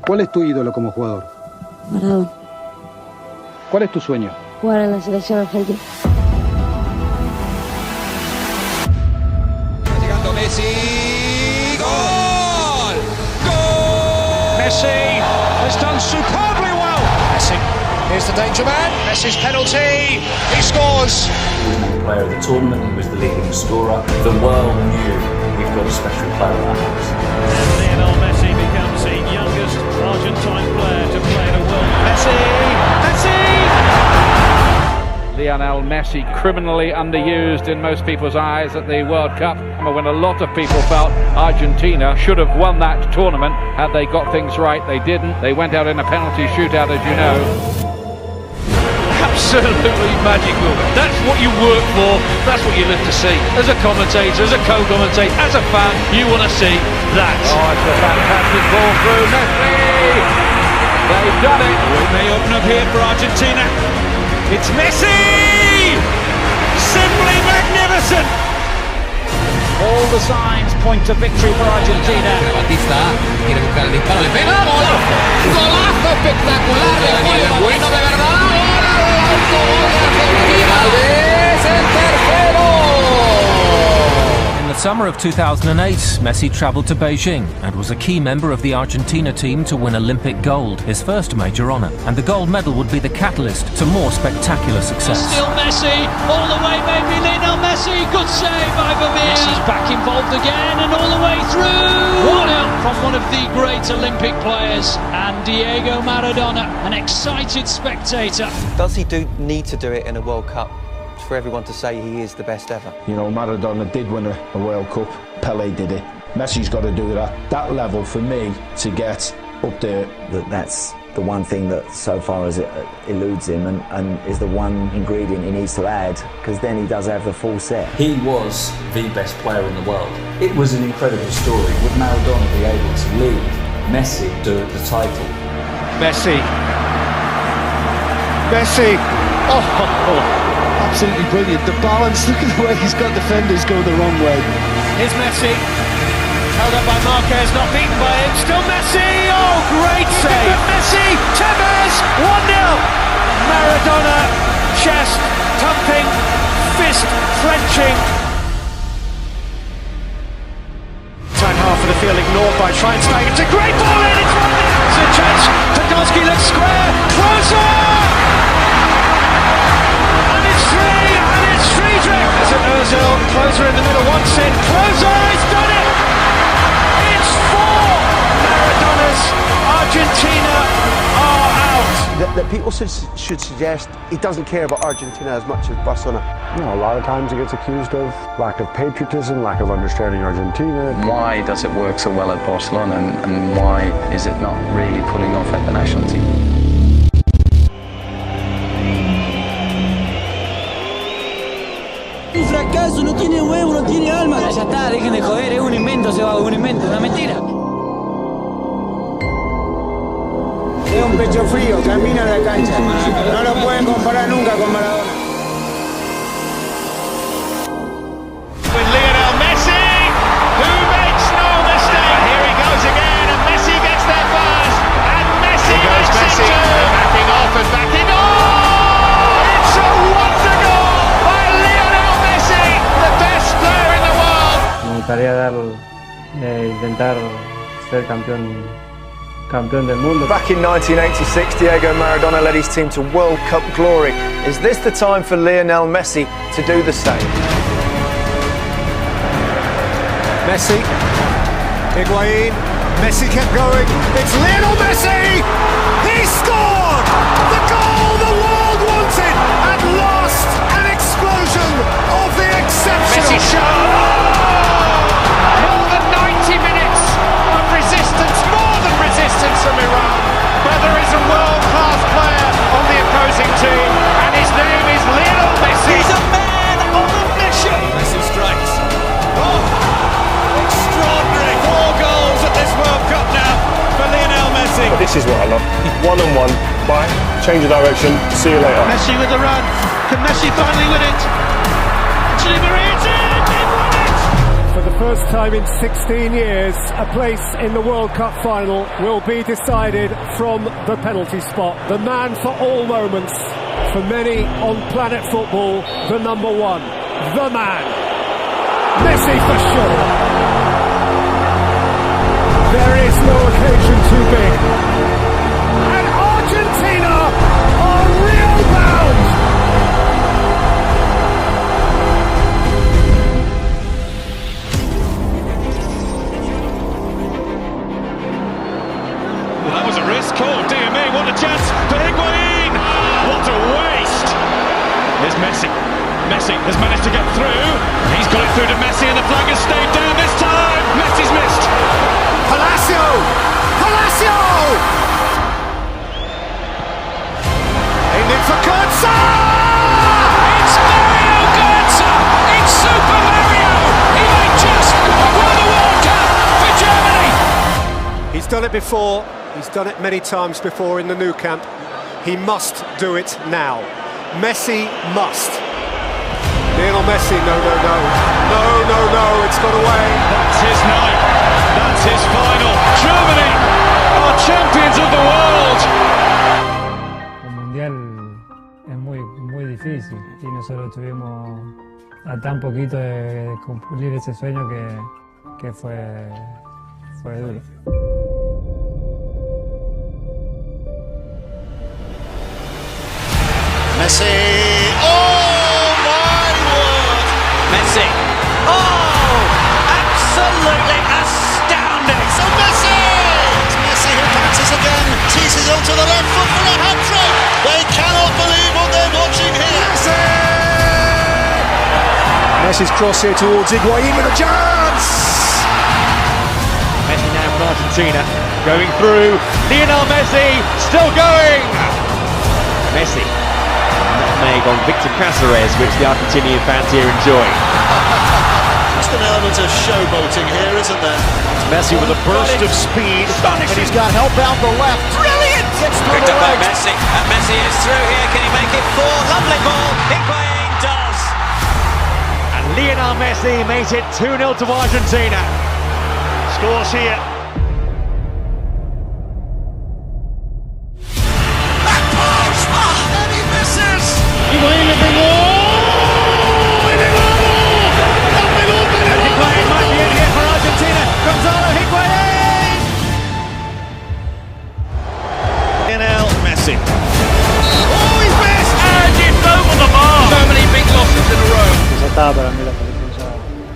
¿Cuál es tu ídolo como jugador? Maradona. ¿Cuál es tu sueño? Jugar en la selección argentina. Llegando Messi. ¡Gol! ¡Gol! Messi has done superbly well. Messi. Here's the danger man. Messi's penalty. He scores. He was the player of the tournament. He was the leading scorer. The world knew we've got a special player at our house. And Lionel Messi becomes the youngest Argentine player to play the world. Messi! Lionel Messi, criminally underused in most people's eyes at the World Cup, when a lot of people felt Argentina should have won that tournament had they got things right. They didn't. They went out in a penalty shootout, as you know. Absolutely magical. That's what you work for. That's what you live to see. As a commentator, as a co-commentator, as a fan, you want to see that. Oh, it's a fantastic ball through Messi. They've done it. We may open up here for Argentina. It's Messi! Simply magnificent! All the signs point to victory for Argentina. Batista quiere buscar el disparo, le pega. ¡Golazo! ¡Golazo espectacular! ¡De bueno de verdad! ¡Gol de Argentina! ¡Es el tercero! In the summer of 2008, Messi travelled to Beijing and was a key member of the Argentina team to win Olympic gold, his first major honour. And the gold medal would be the catalyst to more spectacular success. Still Messi, all the way maybe Lionel Messi, good save by Vermeer. Messi's back involved again and all the way through. 1-0 from one of the great Olympic players and Diego Maradona, an excited spectator. Does he need to do it in a World Cup? For everyone to say he is the best ever. You know, Maradona did win a World Cup. Pelé did it. Messi's got to do it at that level for me to get up there. That's the one thing that so far as it eludes him and is the one ingredient he needs to add, because then he does have the full set. He was the best player in the world. It was an incredible story. Would Maradona be able to lead Messi to the title? Messi. Oh. Absolutely brilliant. The balance, look at the way he's got defenders going the wrong way. Here's Messi. Held up by Marquez, not beaten by him. Still Messi! Oh, great save! Messi! Tevez! 1-0! Maradona, chest thumping, fist clenching. Time half of the field ignored by Schweinsteiger. It's a great ball in! It's 1-0! It's a chance. Podolski looks square. Closer! And it's Friedrich! As an Ozil, closer in the middle, wants in, closer, he's done it! It's 4! Maradona's Argentina are out! That people should suggest he doesn't care about Argentina as much as Barcelona. You know, a lot of times he gets accused of lack of patriotism, lack of understanding Argentina. Why does it work so well at Barcelona and why is it not really pulling off at the national team? Un fracaso, no tiene huevo, no tiene alma. Ya está, dejen de joder, es un invento, se va, un invento, una mentira. Es un pecho frío, camina a la cancha. No lo pueden comparar nunca con Maradona. With Lionel Messi, who makes no mistake. Here he goes again, and Messi gets there first. And Messi goes Messi, backing off and backing on. It's a wonder goal by Lionel Messi, the best player in the world. Me gustaría intentar ser campeón del mundo. Back in 1986, Diego Maradona led his team to World Cup glory. Is this the time for Lionel Messi to do the same? Messi, Higuain, Messi kept going, it's Lionel Messi! He scored! The goal the world wanted! At last, an explosion of the exceptional... Messi shot! More than 90 minutes of resistance, more than resistance from Iran. But there is a world-class player on the opposing team, and his name is Lionel Messi. He's a man on a mission! Messi strikes. Oh! Extraordinary! 4 goals at this World Cup now for Lionel Messi. But this is what I love. One-on-one, bye, change of direction, see you later. Messi with the run. Can Messi finally win it? Actually, Maria, it's in! They've won it! For For the first time in 16 years, a place in the World Cup final will be decided from the penalty spot. The man for all moments, for many on planet football, the number one, the man, Messi for sure. There is no occasion too big. And Argentina are real bound. Well, that was a risk. Oh, dear me, what a chance for Higuain! What a waste! Here's Messi. Messi has managed to get through. He's got it through to Messi and the flag has stayed down this time. Messi's missed. Palacio! Palacio! Aimed in for Götze! It's Mario Götze! It's Super Mario! He may just won the World Cup for Germany! He's done it before. He's done it many times before in the Nou Camp. He must do it now. Messi must. Lionel Messi, no, it's got away. That's his night. That's his final. Germany are champions of the world. El Mundial es muy difícil y nosotros estuvimos a tan poquito de cumplir ese sueño que fue duro. Messi! Oh my word! Messi! Oh! Absolutely astounding! So Messi! It's Messi who passes again, teases onto the left foot for a hat-trick! They cannot believe what they're watching here! Messi! Messi's cross here towards Higuain with a chance! Messi now from Argentina, going through. Lionel Messi still going! Messi. Nutmeg on Victor Cáceres, which the Argentinian fans here enjoy. Just an element of showboating here, isn't there? Messi with a burst of speed, and he's got help out the left. Brilliant! Gets through Picked the up by legs. Messi, and Messi is through here. Can he make it 4? Lovely ball. Higuain does. And Lionel Messi makes it 2-0 to Argentina. Scores here. Higuain le pegó. Higuain might be in here for Argentina. Gonzalo Higuain. Lionel Messi. Oh, he's missed! And it's over the bar. So many big losses in a row. Ya está, para mí la selección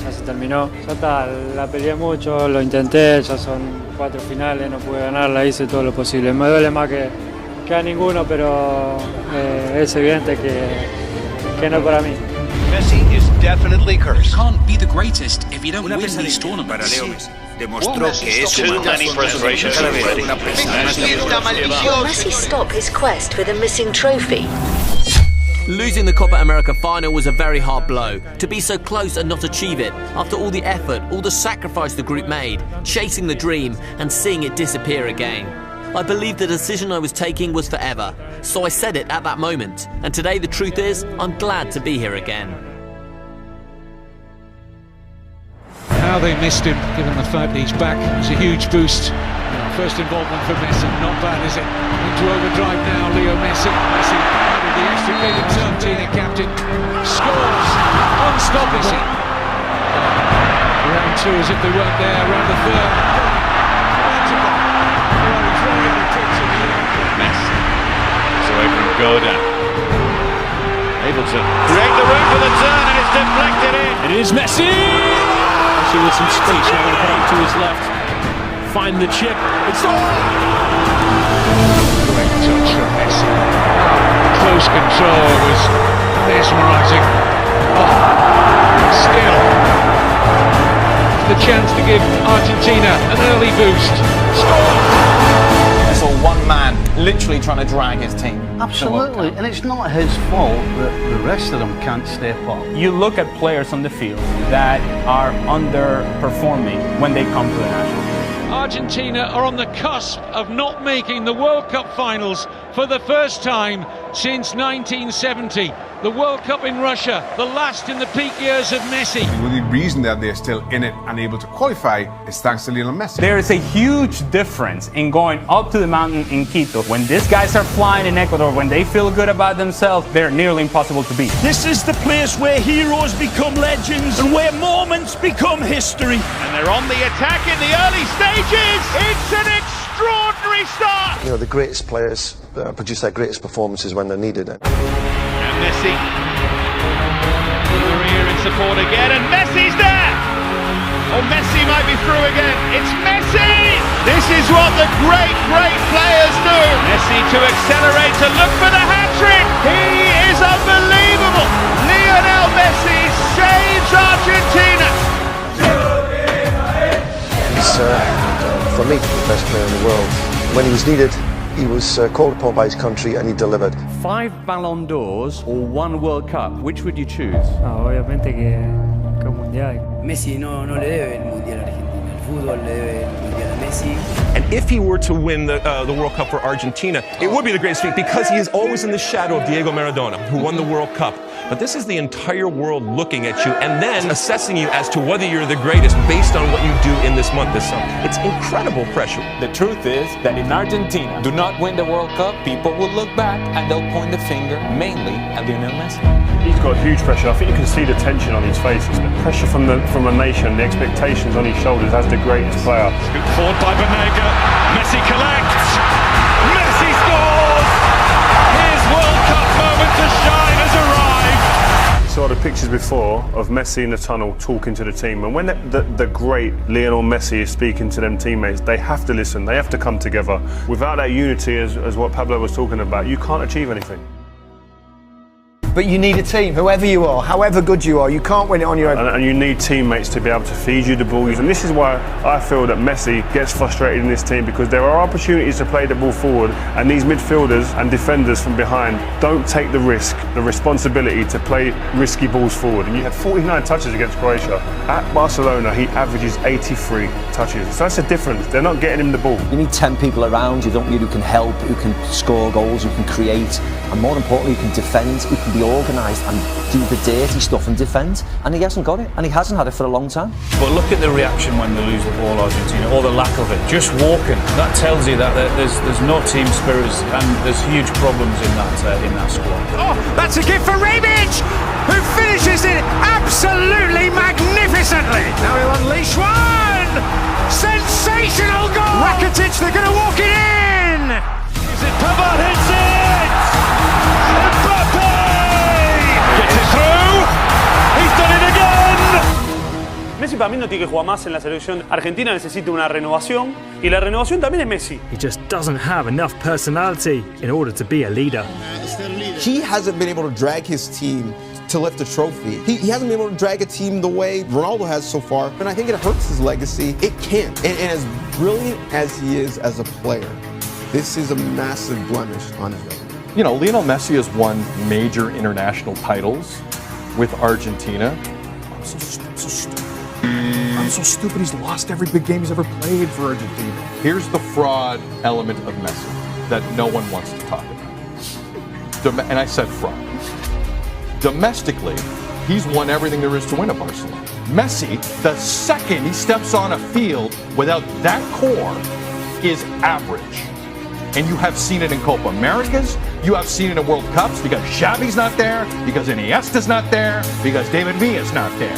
ya se terminó. Ya está, la peleé mucho, lo intenté, ya son 4 finales, no pude ganarla, hice todo lo posible. Me duele más que a ninguno, pero es evidente que no para mí. Messi is definitely cursed. You can't be the greatest if you don't win these tournaments. Demostró que es un Will Messi stop his quest for the missing trophy? Losing the Copa America final was a very hard blow. To be so close and not achieve it, after all the effort, all the sacrifice the group made, chasing the dream and seeing it disappear again. I believed the decision I was taking was forever, so I said it at that moment. And today the truth is, I'm glad to be here again. How they missed him, given the fact that he's back, it's a huge boost. First involvement for Messi, not bad, is it? Into overdrive now, Leo Messi. Messi added the extra bit himself, Argentina captain. Scores, unstoppable. Round two as if they weren't there, round the third. Messi. It's away from Godin. Able to create the room for the turn and it's deflected in. And it is Messi! Messi with some space, now going to put it to his left. Find the chip. It's on! Great touch from Messi. Close control was mesmerising. Oh, still. The chance to give Argentina an early boost. Score! One man literally trying to drag his team. Absolutely, and it's not his fault that the rest of them can't step up. You look at players on the field that are underperforming when they come to the national team. Argentina are on the cusp of not making the World Cup finals for the first time since 1970. The World Cup in Russia, the last in the peak years of Messi. The only reason that they're still in it and able to qualify is thanks to Lionel Messi. There is a huge difference in going up to the mountain in Quito. When these guys are flying in Ecuador, when they feel good about themselves, they're nearly impossible to beat. This is the place where heroes become legends and where moments become history. And they're on the attack in the early stages. It's an extraordinary start. You know, the greatest players produce their greatest performances when they're needed. And Messi. Maria in support again, and Messi's there. Oh, Messi might be through again. It's Messi. This is what the great players do. Messi to accelerate, to look for the hat-trick. He is unbelievable. Lionel Messi saves Argentina. He's, for me, the best player in the world. When he was needed, he was called upon by his country and he delivered. 5 Ballon d'Ors or 1 World Cup, which would you choose? Obviamente que el Mundial. Messi no le debe el Mundial a Argentina. El fútbol le debe el Mundial a Messi. And if he were to win the World Cup for Argentina, it would be the greatest feat because he is always in the shadow of Diego Maradona, who won the World Cup. But this is the entire world looking at you and then assessing you as to whether you're the greatest based on what you do in this month, this summer. It's incredible pressure. The truth is that in Argentina, do not win the World Cup, people will look back and they'll point the finger mainly at Lionel Messi. He's got huge pressure. I think you can see the tension on his face. It's the pressure from a nation, the expectations on his shoulders as the greatest player. Good forward by Banega. Messi collects. Messi scores. His World Cup moment to shine has arrived. Saw the pictures before of Messi in the tunnel talking to the team, and when the great Lionel Messi is speaking to them teammates, they have to listen, they have to come together. Without that unity, as what Pablo was talking about, you can't achieve anything. But you need a team, whoever you are, however good you are, you can't win it on your own. And you need teammates to be able to feed you the ball. And this is why I feel that Messi gets frustrated in this team, because there are opportunities to play the ball forward, and these midfielders and defenders from behind don't take the risk, the responsibility to play risky balls forward. And you had 49 touches against Croatia. At Barcelona, he averages 83 touches. So that's a difference. They're not getting him the ball. You need 10 people around you, don't you, who can help, who can score goals, who can create, and more importantly, who can defend, who can be organised and do the dirty stuff and defend, and he hasn't got it, and he hasn't had it for a long time. But look at the reaction when they lose the ball, Argentina, or the lack of it. Just walking, that tells you that there's no team spirit, and there's huge problems in that squad. Oh, that's a gift for Rebic, who finishes it absolutely magnificently. Now he'll unleash one. Sensational goal. Rakitic, they're going to walk it in. Is it Pavard hits it? Gets it through. He's done it again. Messi para mí no tiene que jugar más en la selección. Argentina necesita una renovación y la renovación también es Messi. He just doesn't have enough personality in order to be a leader. He hasn't been able to drag his team to lift a trophy. He hasn't been able to drag a team the way Ronaldo has so far, and I think it hurts his legacy. It can't. And as brilliant as he is as a player, this is a massive blemish on his resume. You know, Lionel Messi has won major international titles with Argentina. I'm so stupid he's lost every big game he's ever played for Argentina. Here's the fraud element of Messi that no one wants to talk about. And I said fraud. Domestically, he's won everything there is to win at Barcelona. Messi, the second he steps on a field without that core, is average. And you have seen it in Copa Americas, you have seen it in World Cups, because Xavi's not there, because Iniesta's not there, because David Villa's not there.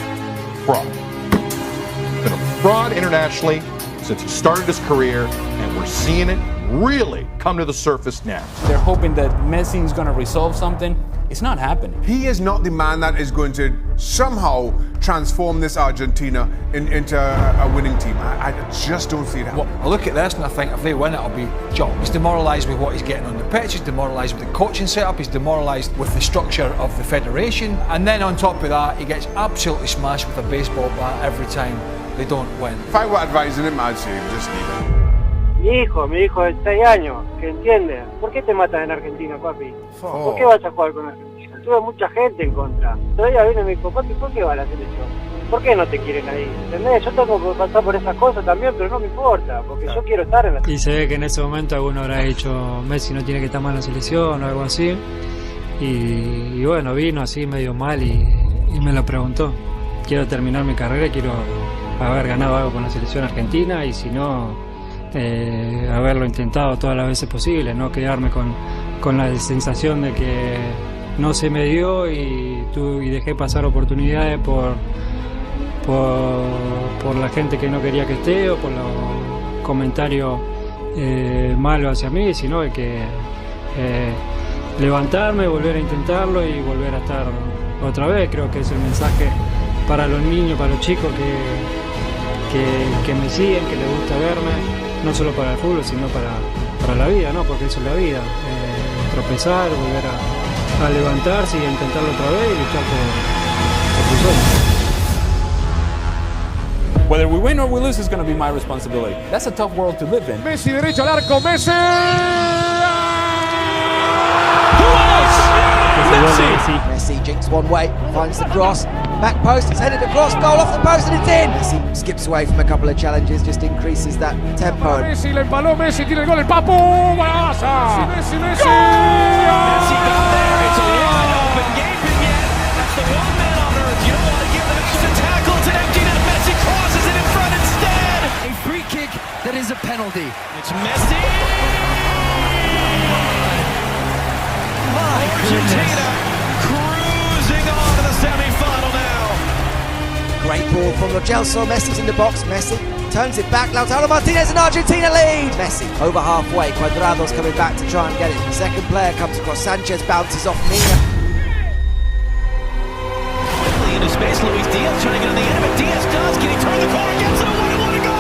Fraud. Been a fraud internationally since he started his career, and we're seeing it really come to the surface now. They're hoping that Messi is going to resolve something. It's not happening. He is not the man that is going to somehow transform this Argentina into a winning team. I just don't see it happening. Well, I look at this and I think if they win, it'll be John. He's demoralised with what he's getting on the pitch, he's demoralised with the coaching setup, he's demoralised with the structure of the federation, and then on top of that, he gets absolutely smashed with a baseball bat every time they don't win. If I were advising him, I'd say just leave it. Mi hijo de 6 años, que entiende. ¿Por qué te matan en Argentina, papi? ¿Por qué vas a jugar con Argentina? Tuve mucha gente en contra. Todavía viene mi hijo, papi, ¿por qué va a la selección? ¿Por qué no te quieren ahí? ¿Entendés? Yo tengo que pasar por esas cosas también, pero no me importa, porque yo quiero estar en la selección. Y se ve que en ese momento alguno habrá dicho Messi no tiene que estar más en la selección o algo así. Y bueno, vino así medio mal y me lo preguntó. Quiero terminar mi carrera, quiero haber ganado algo con la selección argentina y si no, haberlo intentado todas las veces posibles, no quedarme con la sensación de que no se me dio y dejé pasar oportunidades por la gente que no quería que esté o por los comentarios malos hacia mí, sino de que levantarme, volver a intentarlo y volver a estar otra vez. Creo que es el mensaje para los niños, para los chicos que me siguen, que les gusta verme, no solo para el fútbol, sino para la vida, ¿no? Porque eso es la vida, tropezar, volver a levantarse y a intentarlo otra vez y luchar por tus sueños. Whether we win or we lose is going to be my responsibility. That's a tough world to live in. Messi derecho al arco, Messi. Messi jinks one way, finds the cross, back post, it's headed across, goal off the post and it's in! Messi skips away from a couple of challenges, just increases that tempo. Messi le empaló, Messi tiene el gol, el Papu, ¡Golazo! Messi, Messi! Messi got there, it's a wide open game again. That's the one man on earth, you don't want to give it a tackle, it's an empty net, Messi crosses it in front instead! A free kick that is a penalty. It's Messi! Argentina cruising on to the semi-final now. Great ball from Lo Celso, Messi's in the box, Messi turns it back, Lautaro Martinez and Argentina lead! Messi over halfway, Cuadrado's coming back to try and get it. The second player comes across, Sanchez bounces off Mina. Quickly into space, Luis Diaz trying to get on the end of it. Diaz does, can he turn the corner, gets it, a 1-1 to go!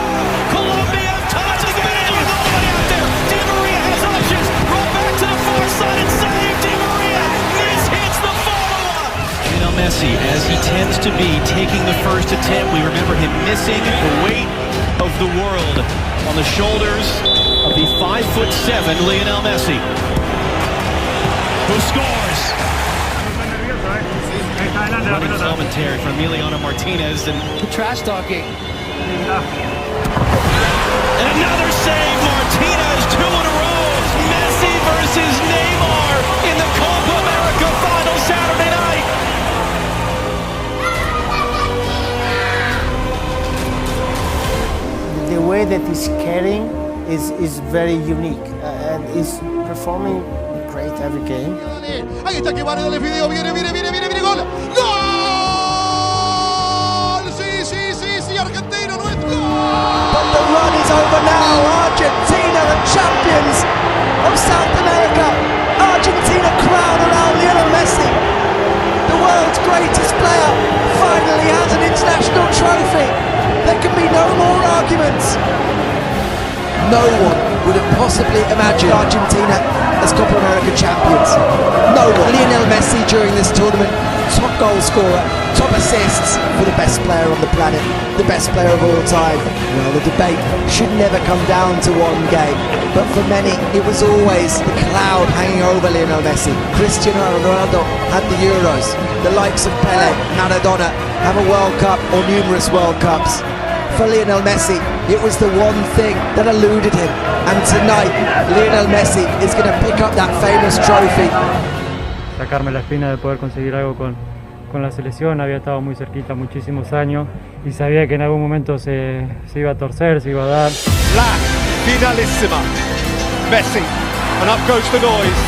Colombia touch the finish with all the way out there. Di Maria has options, roll back to the far side and save Di Maria! Hits the follow-up! Lionel Messi, as he tends to be, taking the first attempt. We remember him missing the weight of the world on the shoulders of the 5'7" Lionel Messi, who scores. Running commentary from Emiliano Martinez and trash talking. And another save, Martinez, 2 in a row. Messi versus Neymar in the Copa America final Saturday night. The way that he's carrying is very unique and is performing great every game. Ahí está que Maradona le pidió, viene, gol. ¡Gol! Sí, Argentina, no es gol. But the run is over now. Argentina, the champions of South America. Argentina crown around Lionel Messi. The world's greatest player finally has an international trophy. There can be no more arguments. No one would have possibly imagined Argentina as Copa America champions. No one. Lionel Messi during this tournament, top goal scorer, top assists for the best player on the planet, the best player of all time. Well, the debate should never come down to one game, but for many it was always the cloud hanging over Lionel Messi. Cristiano Ronaldo had the Euros. The likes of Pele, Maradona have a World Cup or numerous World Cups. For Lionel Messi, it was the one thing that eluded him. And tonight, Lionel Messi is going to pick up that famous trophy. Sacarme la espina de poder conseguir algo con la selección, había estado muy cerquita muchísimos años y sabía que en algún momento se iba a torcer, se iba a dar. La finalissima. Messi, and up goes the noise.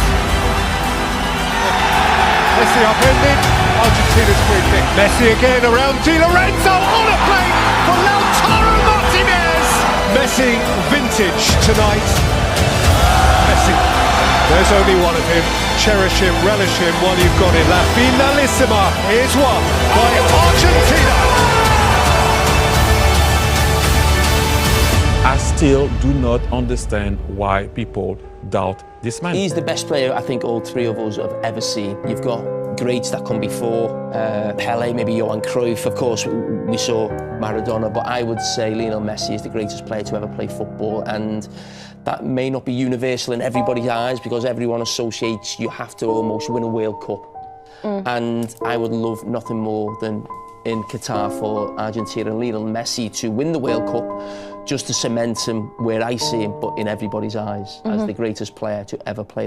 Messi upended, Argentina's free kick. Messi again around Di Lorenzo on a plate for Lautaro Martinez. Messi vintage tonight. Messi, there's only one of him. Cherish him, relish him while you've got him. La finalissima is won by Argentina. I still do not understand why people doubt this man. He's the best player I think all three of us have ever seen. You've got greats that come before, Pele, maybe Johan Cruyff, of course we saw Maradona, but I would say Lionel Messi is the greatest player to ever play football, and that may not be universal in everybody's eyes because everyone associates you have to almost win a World Cup. And I would love nothing more than in Qatar for Argentina and Lionel Messi to win the World Cup, just to cement him where I see him, but in everybody's eyes as the greatest player to ever play.